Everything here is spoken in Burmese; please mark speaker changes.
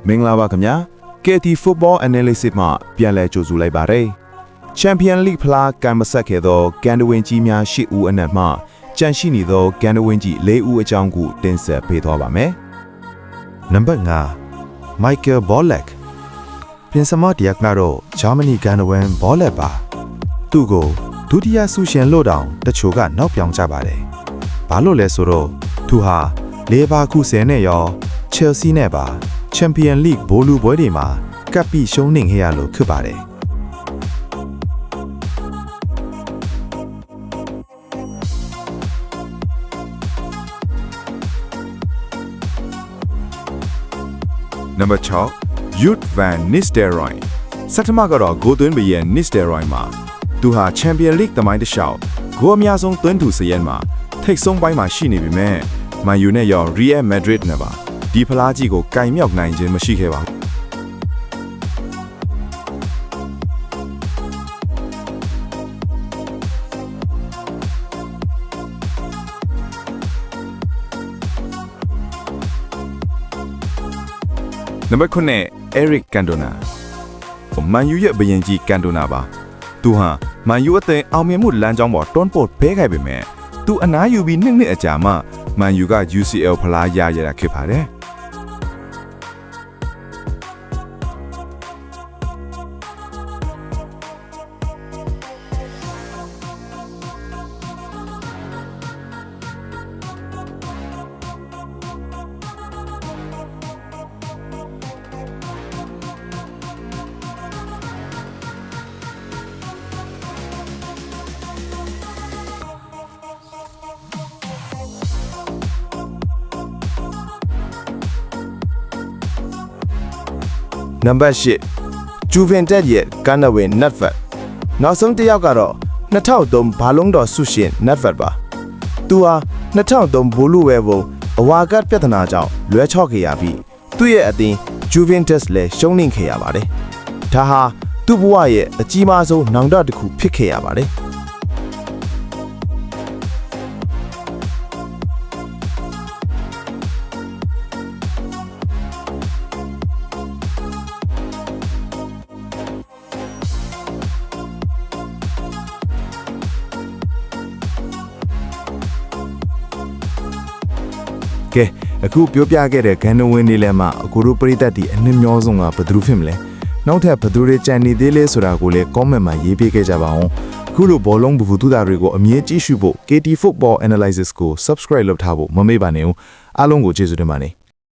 Speaker 1: မင်္ဂလာပါခင်ဗျာ KT Football Analysis မှာပြန်လည်ကြိုဆိုလိုက်ပါတယ် Champion League ဖလားကံမဆက်ခဲ့သောကန်တဝင်းကြီးများ၈ဦးအနက်မှကြန့်ရှိနေသောကန်တဝင်းကြီး၄ဦးအကြောင်းကိုတင်ဆက်ပေးသွားပါမယ်
Speaker 2: နံပါတ်5 Michael Ballack ပြင်စမတရက်ကတော့ဂျာမနီကန်တဝင်း Ballack ပါသူ့ကိုဒုတိယဆုရှင်လို့တောင်တချို့ကနောက်ပြောင်ကြပါတယ်ဘာလို့လဲဆိုတော့သူဟာလေဘာခုဆယ်နဲ့ရော Chelsea နဲ့ပါ Champion League ဘိုးလူပွဲတွေမှာကပ်ပြီးရှုံးနေခဲ့ရလို့ဖြစ်ပါတယ်
Speaker 1: နံပါတ်6 Youth Van Nistelrooy စက်တမကတော့ဂိုးသွင်းပြီးရဲ့ Nistelrooy မှာသူဟာ Champion League သမိုင်းတစ်လျှောက်ဂိုးအများဆုံးသွင်းသူစရဲမှာထိပ်ဆုံးပိုင်းမှာရှိနေပြီမဲ့မန်ယူနဲ့ရော Real Madrid နဲ့ပါဒီဖလားကြီးကိုကင်မြောက်နိုင်ခြင်းမရှိခဲ့ပါဘူးနံပါတ်9 Eric Cantona မန်ယူရဲ့ဘယင်ကြီးကန်တိုနာပါသူဟာမန်ယူအသင်းအောင်မြင်မှုလမ်းကြောင်းပေါ်တွန်းပို့ဖဲခဲ့ပေမဲ့သူအနားယူပြီးနှစ်အကြာမှမန်ယူက UCL ဖလားရရတာဖြစ်ပါတယ်
Speaker 3: နံပါတ်8 Juventus ရဲ့ကန်နဝင်း Nedved နောက်ဆုံးတစ်ယောက်ကတော့2003ဘာလုံးတော်ဆုရှင် Nedved ပါသူဟာ2003ဘိုးလူဝဲဘုံအဝါကတ်ပြဿနာကြောင့်လွဲချော့ခဲ့ရပြီးသူ့ရဲ့အသင်း Juventus လည်းရှုံးနိမ့်ခဲ့ရပါတယ်ဒါဟာသူ့ဘဝရဲ့အကြီးမားဆုံးနောင်တတစ်ခုဖြစ်ခဲ့ရပါတယ်
Speaker 1: ကဲအခုပြောပြခဲ့တဲ့ဂန်နဝင်းနေလဲမှာအခုတို့ပရိသတ်ဒီအနည်းများဆုံးကဘယ်သူဖြစ်မလဲနောက်ထပ်ဘယ်သူတွေကြံနေသေးလဲဆိုတာကိုလည်း comment မှာရေးပေးခဲ့ကြပါအောင်အခုလိုဘောလုံးဘူတူတာတွေကိုအမြဲကြည့်ရှုဖို့ KT Football Analysis ကို subscribe လုပ်ထားဖို့မမေ့ပါနဲ့ဦးအားလုံးကိုကျေးဇူးတင်ပါတယ်